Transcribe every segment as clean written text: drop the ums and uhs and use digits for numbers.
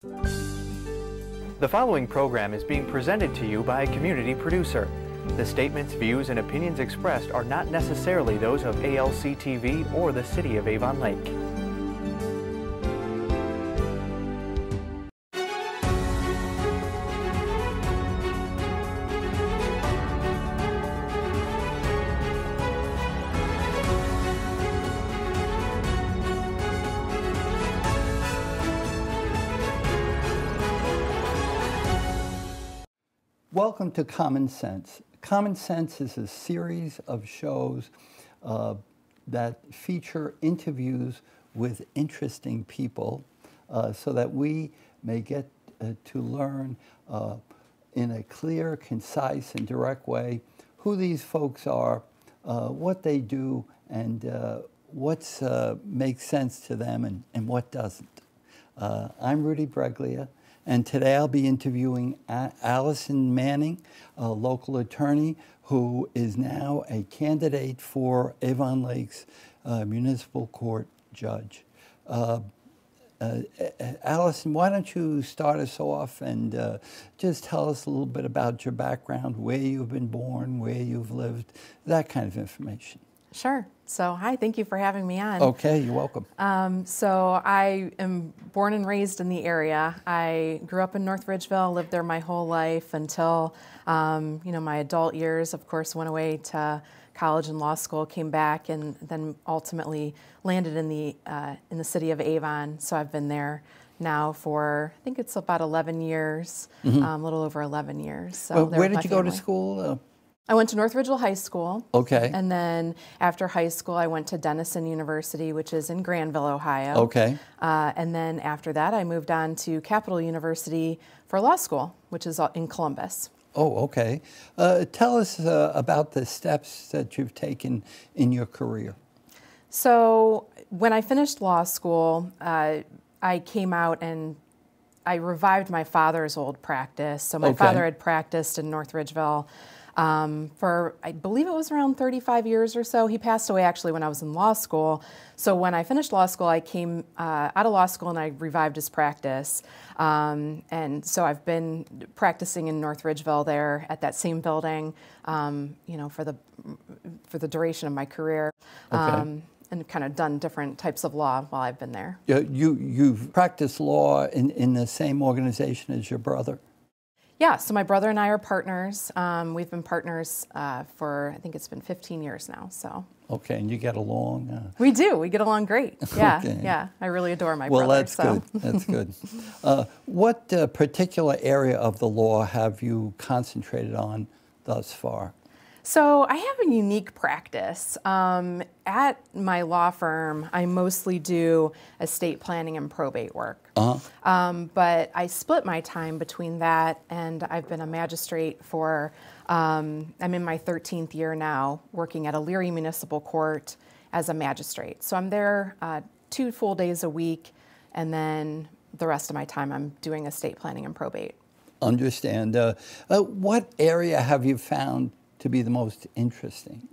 The following program is being presented to you by a community producer. The statements, views, and opinions expressed are not necessarily those of ALC TV or the City of Avon Lake. Welcome to Common Sense. Common Sense is a series of shows that feature interviews with interesting people so that we may get to learn in a clear, concise, and direct way who these folks are, what they do, and what makes sense to them and what doesn't. I'm Rudy Breglia. And today I'll be interviewing Allison Manning, a local attorney who is now a candidate for Avon Lake's Municipal Court Judge. Allison, why don't you start us off and just tell us a little bit about your background, where you've been born, where you've lived, that kind of information. Sure. So, hi, thank you for having me on. Okay, you're welcome. So I am born and raised in the area. I grew up in North Ridgeville, lived there my whole life until, my adult years. Of course, went away to college and law school, came back, and then ultimately landed in the city of Avon. So I've been there now for, I think it's about 11 years, a little over 11 years. So where did you go to school? I went to North Ridgeville High School. Okay. And then after high school, I went to Denison University, which is in Granville, Ohio. Okay. And then after that, I moved on to Capital University for law school, which is in Columbus. Oh, okay. Tell us about the steps that you've taken in your career. So when I finished law school, I came out and I revived my father's old practice. So my father had practiced in North Ridgeville for, I believe it was around 35 years or so. He passed away actually when I was in law school. So when I finished law school, I came out of law school and I revived his practice. And so I've been practicing in North Ridgeville there at that same building, for the duration of my career. Okay. And kind of done different types of law while I've been there. You've practiced law in the same organization as your brother? Yeah, so my brother and I are partners. We've been partners for, I think it's been 15 years now, so. Okay, and you get along? We do, we get along great. Yeah, okay. Yeah, I really adore my brother. Well, that's good, that's good. What particular area of the law have you concentrated on thus far? So I have a unique practice. At my law firm, I mostly do estate planning and probate work. But I split my time between that, and I've been a magistrate for, I'm in my 13th year now, working at Elyria Municipal Court as a magistrate. So I'm there 2 full days a week, and then the rest of my time I'm doing estate planning and probate. Understand. What area have you found to be the most interesting?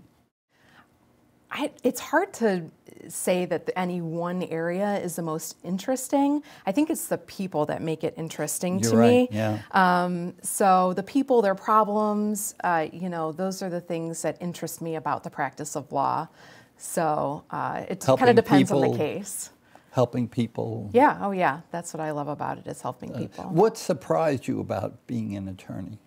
It's hard to say that any one area is the most interesting. I think it's the people that make it interesting to me. Yeah. So the people, their problems, those are the things that interest me about the practice of law. So it kind of depends on the case. Helping people. Yeah, oh yeah, that's what I love about it, is helping people. What surprised you about being an attorney?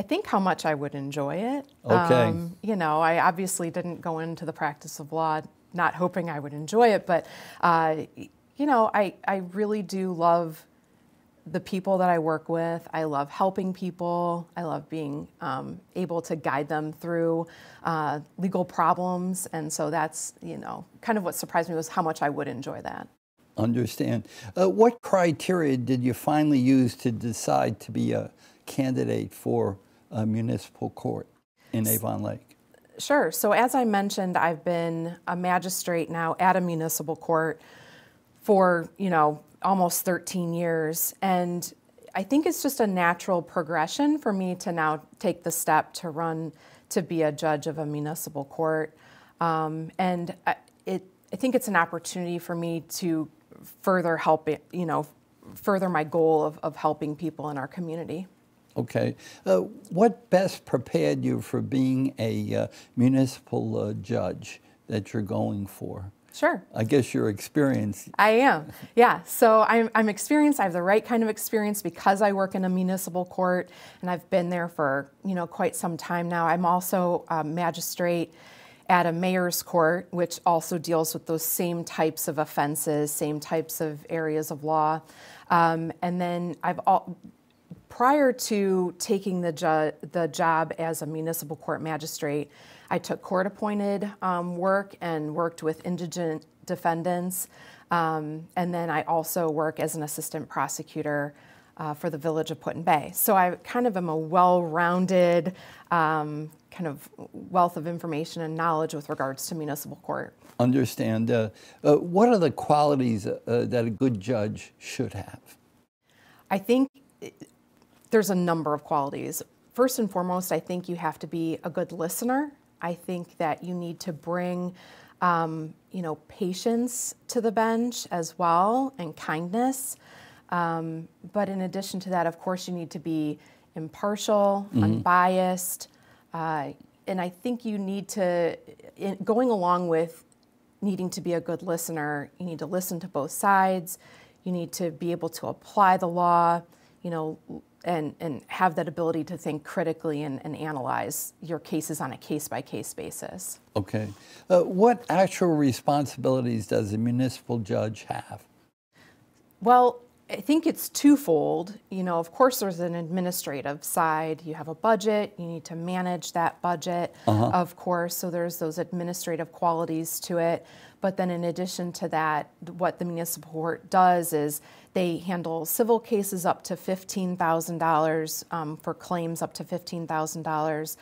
I think how much I would enjoy it. Okay. I obviously didn't go into the practice of law not hoping I would enjoy it, but, I really do love the people that I work with. I love helping people. I love being able to guide them through legal problems. And so that's, kind of what surprised me was how much I would enjoy that. Understand. What criteria did you finally use to decide to be a candidate for a municipal court in Avon Lake? Sure. So as I mentioned, I've been a magistrate now at a municipal court for, almost 13 years. And I think it's just a natural progression for me to now take the step to run to be a judge of a municipal court. I think it's an opportunity for me to further help further my goal of helping people in our community. Okay. What best prepared you for being a municipal judge that you're going for? Sure. I guess your experience. I am, yeah. So I'm experienced. I have the right kind of experience because I work in a municipal court, and I've been there for quite some time now. I'm also a magistrate at a mayor's court, which also deals with those same types of offenses, same types of areas of law. And then prior to taking the job as a municipal court magistrate, I took court-appointed work and worked with indigent defendants, and then I also work as an assistant prosecutor for the Village of Put-in-Bay. So I kind of am a well-rounded kind of wealth of information and knowledge with regards to municipal court. Understand. What are the qualities that a good judge should have? I think there's a number of qualities. First and foremost, I think you have to be a good listener. I think that you need to bring, patience to the bench as well, and kindness. But in addition to that, of course, you need to be impartial, unbiased, and I think you need to, going along with needing to be a good listener, you need to listen to both sides. You need to be able to apply the law, and have that ability to think critically and analyze your cases on a case-by-case basis. Okay. What actual responsibilities does a municipal judge have? Well, I think it's twofold. Of course, there's an administrative side. You have a budget. You need to manage that budget, of course, so there's those administrative qualities to it. But then in addition to that, what the municipal court does is they handle civil cases up to $15,000 for claims up to $15,000.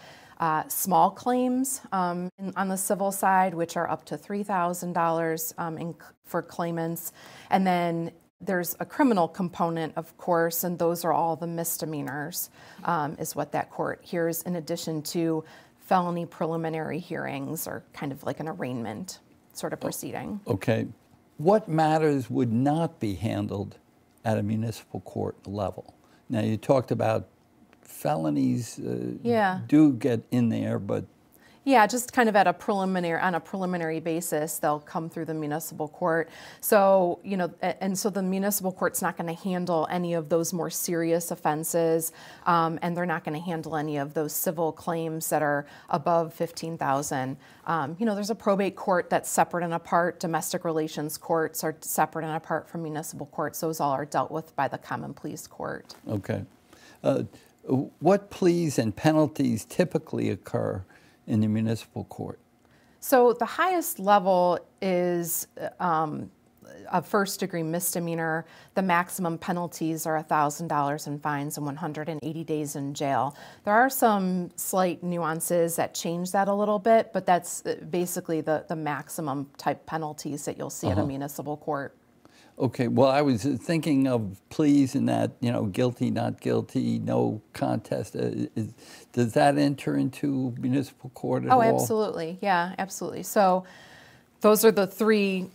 Small claims on the civil side, which are up to $3,000 for claimants. And then there's a criminal component, of course, and those are all the misdemeanors, is what that court hears, in addition to felony preliminary hearings, or kind of like an arraignment sort of proceeding. Okay. What matters would not be handled at a municipal court level? Now, you talked about felonies do get in there, but... Yeah, just kind of on a preliminary basis, they'll come through the municipal court. So, and so the municipal court's not going to handle any of those more serious offenses, and they're not going to handle any of those civil claims that are above $15,000. There's a probate court that's separate and apart. Domestic relations courts are separate and apart from municipal courts. Those all are dealt with by the common pleas court. Okay. What pleas and penalties typically occur in the municipal court? So the highest level is a first-degree misdemeanor. The maximum penalties are $1,000 in fines and 180 days in jail. There are some slight nuances that change that a little bit, but that's basically the maximum type penalties that you'll see at a municipal court. Okay, well, I was thinking of pleas in that, guilty, not guilty, no contest. Does that enter into municipal court at all? Oh, absolutely. Yeah, absolutely. So those are the three,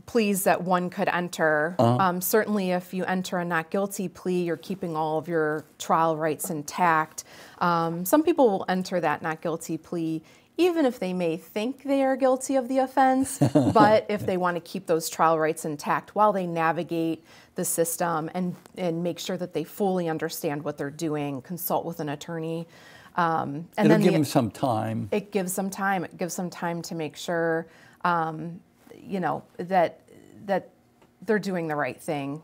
pleas that one could enter. Certainly, if you enter a not guilty plea, you're keeping all of your trial rights intact. Some people will enter that not guilty plea even if they may think they are guilty of the offense, but if they want to keep those trial rights intact while they navigate the system and make sure that they fully understand what they're doing, consult with an attorney. And It'll give them some time. It gives them time. It gives them time to make sure, that they're doing the right thing.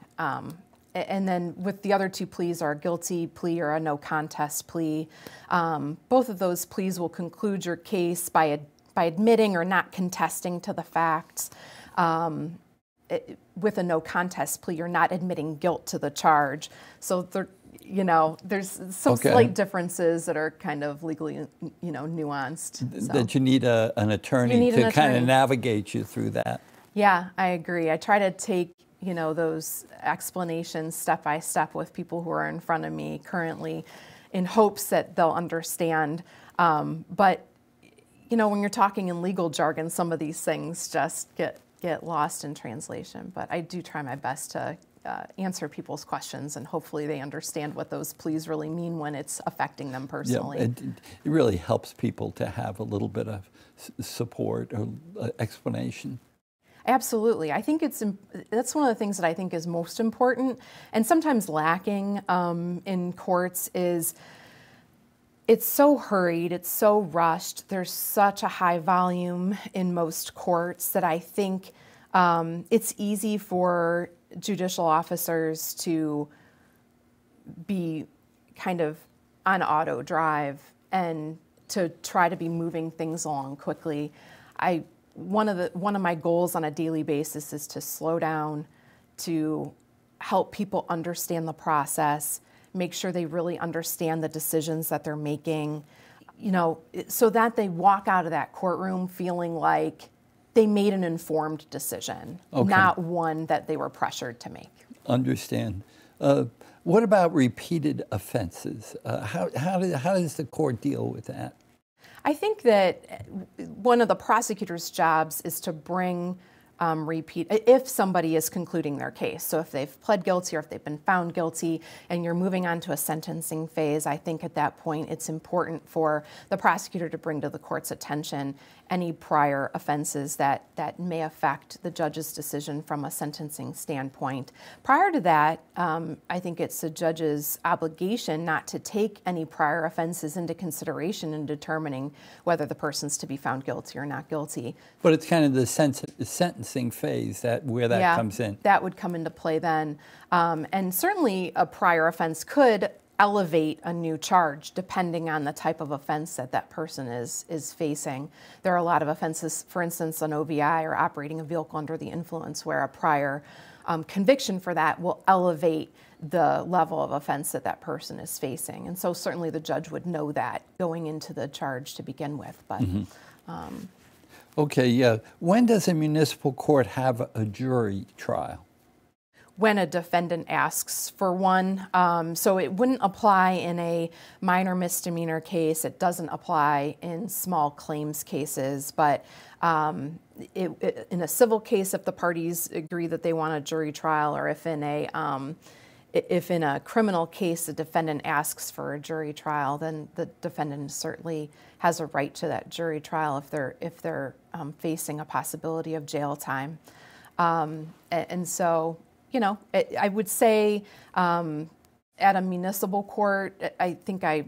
And then with the other two pleas are a guilty plea or a no contest plea. Both of those pleas will conclude your case by admitting or not contesting to the facts. With a no contest plea, you're not admitting guilt to the charge. So there's some slight differences that are kind of legally, nuanced. So. That you need an attorney to kind of navigate you through that. Yeah, I agree. I try to take those explanations step by step with people who are in front of me currently in hopes that they'll understand. But, when you're talking in legal jargon, some of these things just get lost in translation. But I do try my best to, answer people's questions, and hopefully they understand what those pleas really mean when it's affecting them personally. Yeah, it really helps people to have a little bit of support or explanation. Absolutely. I think that's one of the things that I think is most important and sometimes lacking in courts is it's so hurried, it's so rushed, there's such a high volume in most courts that I think it's easy for judicial officers to be kind of on auto drive and to try to be moving things along quickly. One of my goals on a daily basis is to slow down, to help people understand the process, make sure they really understand the decisions that they're making, so that they walk out of that courtroom feeling like they made an informed decision, not one that they were pressured to make. Understand. What about repeated offenses? How does the court deal with that? I think that one of the prosecutor's jobs is to bring if somebody is concluding their case. So if they've pled guilty or if they've been found guilty and you're moving on to a sentencing phase, I think at that point it's important for the prosecutor to bring to the court's attention any prior offenses that may affect the judge's decision from a sentencing standpoint. Prior to that, I think it's the judge's obligation not to take any prior offenses into consideration in determining whether the person's to be found guilty or not guilty. But it's kind of the sentencing phase where that comes in. That would come into play then. And certainly a prior offense could elevate a new charge depending on the type of offense that person is facing. There are a lot of offenses, for instance, an OVI or operating a vehicle under the influence, where a prior conviction for that will elevate the level of offense that person is facing. And so certainly the judge would know that going into the charge to begin with. But okay, yeah. When does a municipal court have a jury trial? When a defendant asks for one. So it wouldn't apply in a minor misdemeanor case. It doesn't apply in small claims cases. But in a civil case, if the parties agree that they want a jury trial, or if in a criminal case the defendant asks for a jury trial, then the defendant certainly has a right to that jury trial if they're facing a possibility of jail time. And so, I would say at a municipal court, I think I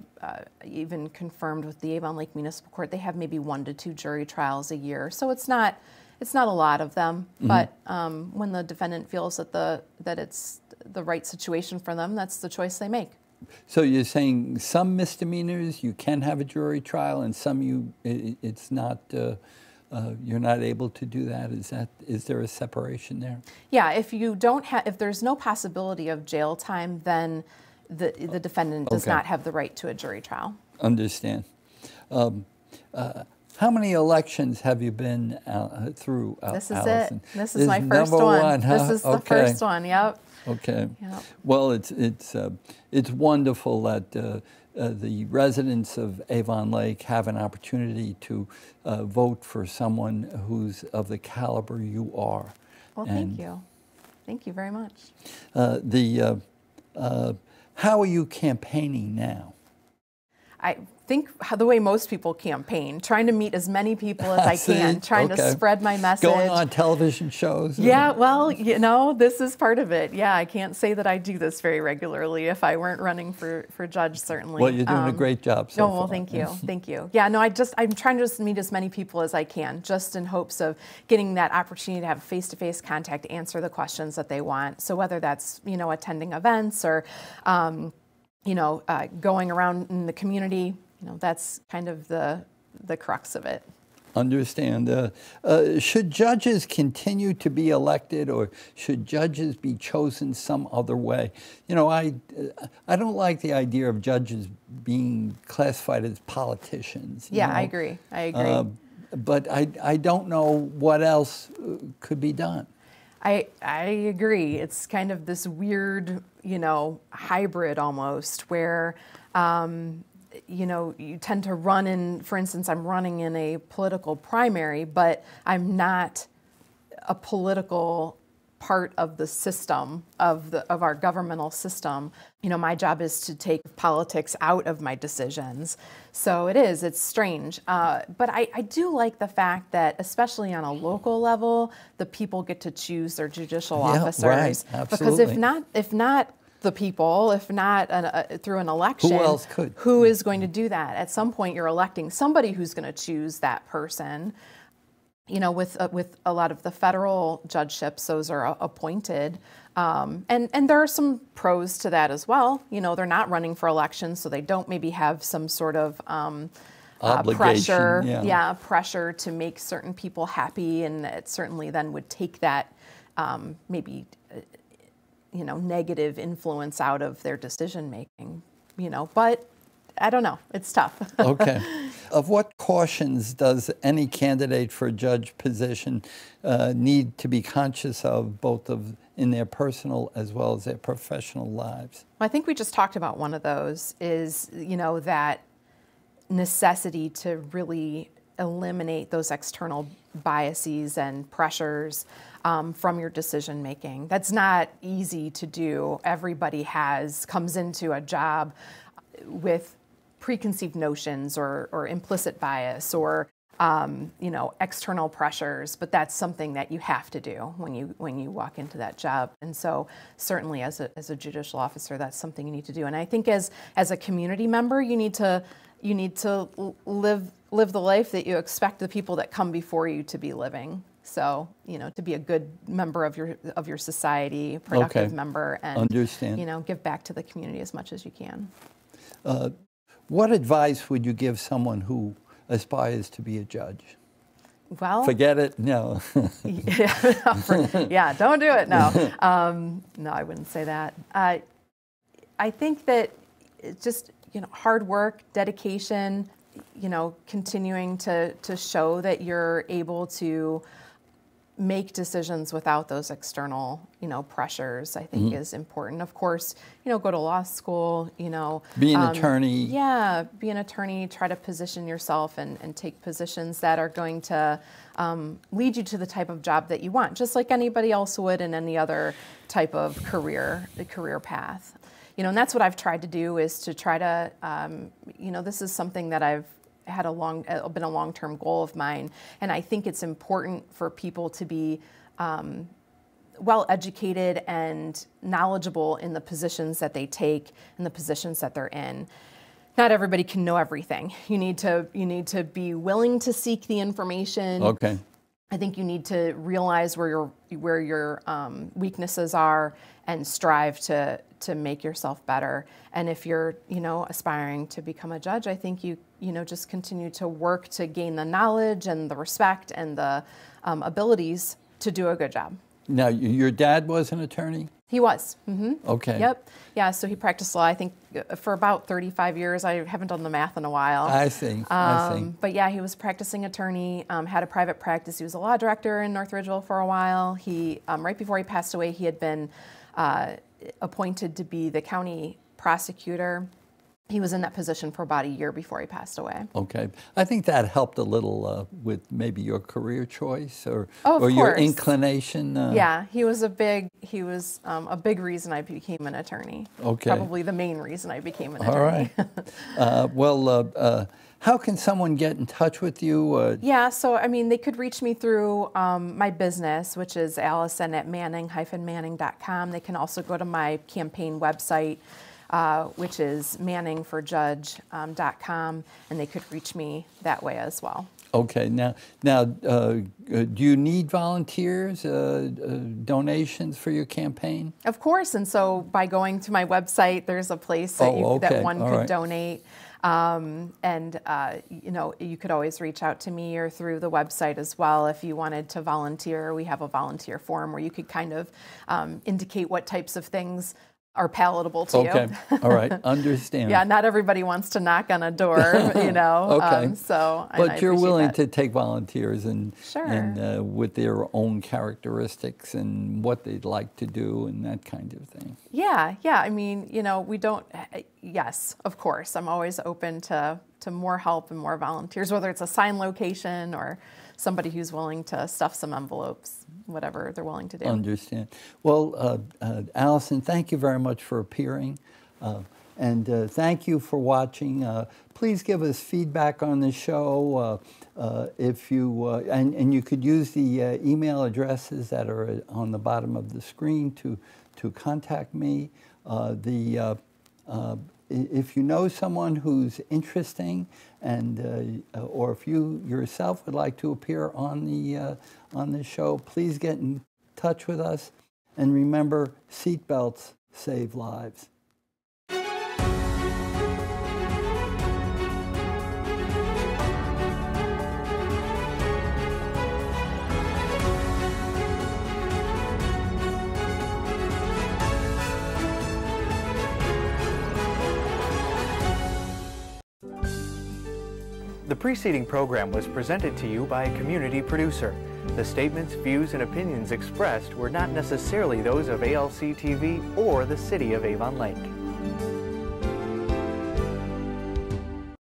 even confirmed with the Avon Lake Municipal Court, they have maybe 1 to 2 jury trials a year. So it's not a lot of them, but when the defendant feels that it's the right situation for them, that's the choice they make. So you're saying some misdemeanors you can have a jury trial, and some it's not. You're not able to do that. Is there a separation there? Yeah, if there's no possibility of jail time, then the defendant does not have the right to a jury trial. Understand. How many elections have you been through, This is Allison? This is my first one. Huh? This is the first one. Yep. Okay. Yep. Well, it's wonderful that the residents of Avon Lake have an opportunity to vote for someone who's of the caliber you are. Well, thank you. Thank you very much. How are you campaigning now? I think the way most people campaign, trying to meet as many people as I can, trying to spread my message. Going on television shows? Yeah, well, this is part of it. Yeah, I can't say that I do this very regularly if I weren't running for judge, certainly. Well, you're doing a great job so far. Well, thank you. Thank you. Yeah, no, I'm trying to just meet as many people as I can, just in hopes of getting that opportunity to have face-to-face contact, answer the questions that they want. So whether that's, attending events or, going around in the community, that's kind of the crux of it. Understand. Should judges continue to be elected, or should judges be chosen some other way? I don't like the idea of judges being classified as politicians. Yeah, I agree. But I don't know what else could be done. I agree. It's kind of this weird, hybrid almost, where you tend to run in, for instance, I'm running in a political primary, but I'm not a political part of the system, of our governmental system. My job is to take politics out of my decisions. So it's strange. But I do like the fact that, especially on a local level, the people get to choose their judicial officers. Right, absolutely. Because if not the people, if not through an election, who else could? Who is going to do that? At some point, you're electing somebody who's going to choose that person. With a lot of the federal judgeships, those are appointed. And there are some pros to that as well. They're not running for election, so they don't maybe have some sort of pressure. Pressure to make certain people happy, and it certainly then would take that maybe negative influence out of their decision making. But I don't know. It's tough. Okay. Of what cautions does any candidate for a judge position need to be conscious of, both in their personal as well as their professional lives? Well, I think we just talked about one of those is, that necessity to really eliminate those external biases and pressures from your decision making. That's not easy to do. Everybody comes into a job with preconceived notions or implicit bias or external pressures, but that's something that you have to do when you walk into that job. And so certainly as a judicial officer, that's something you need to do. And I think as a community member, you need to live the life that you expect the people that come before you to be living. So, to be a good member of your society, productive member, and understand. Give back to the community as much as you can. What advice would you give someone who aspires to be a judge? Well, forget it. No. Don't do it. No, no, I wouldn't say that. I think that just hard work, dedication, continuing to show that you're able to make decisions without those external, pressures, I think is important. Of course, go to law school, be an attorney. Yeah, be an attorney, try to position yourself and take positions that are going to lead you to the type of job that you want, just like anybody else would in any other type of career path. And that's what I've tried to do, is to try to, this is something that I've had been a long-term goal of mine, and I think it's important for people to be well-educated and knowledgeable in the positions that they take and the positions that they're in. Not everybody can know everything. You need to be willing to seek the information. Okay. I think you need to realize where your weaknesses are and strive to make yourself better. And if you're aspiring to become a judge, I think you just continue to work to gain the knowledge and the respect and the abilities to do a good job. Now, your dad was an attorney? He was. Mm-hmm. Okay. Yep. Yeah, so he practiced law, I think, for about 35 years. I haven't done the math in a while. I see. But yeah, he was a practicing attorney, had a private practice. He was a law director in North Ridgeville for a while. He, right before he passed away, he had been appointed to be the county prosecutor. He was in that position for about a year before he passed away. Okay. I think that helped a little with maybe your career choice or of your inclination. Yeah, he was a big reason I became an attorney. Okay. Probably the main reason I became an attorney. All right. How can someone get in touch with you? Yeah, so they could reach me through my business, which is Allison at manning-manning.com. They can also go to my campaign website, which is manningforjudge.com, and they could reach me that way as well. Okay. Now, do you need volunteers, donations for your campain? Of course, and so by going to my website, there's a place that that one could donate. You could always reach out to me or through the website as well if you wanted to volunteer. We have a volunteer form where you could kind of indicate what types of things are palatable to you. Okay, all right, understand. Yeah, not everybody wants to knock on a door, Okay. But you're willing that. to take volunteers and Sure. with their own characteristics and what they'd like to do and that kind of thing. Yeah. We don't. Yes, of course. I'm always open to to more help and more volunteers, whether it's a sign location or somebody who's willing to stuff some envelopes, whatever they're willing to do. Understand. Well, Allison, thank you very much for appearing. And thank you for watching. Please give us feedback on the show. If you and you could use the email addresses that are on the bottom of the screen to contact me. If you know someone who's interesting, and or if you yourself would like to appear on the show, please get in touch with us. And remember, seatbelts save lives. The preceding program was presented to you by a community producer. The statements, views, and opinions expressed were not necessarily those of ALC TV or the City of Avon Lake.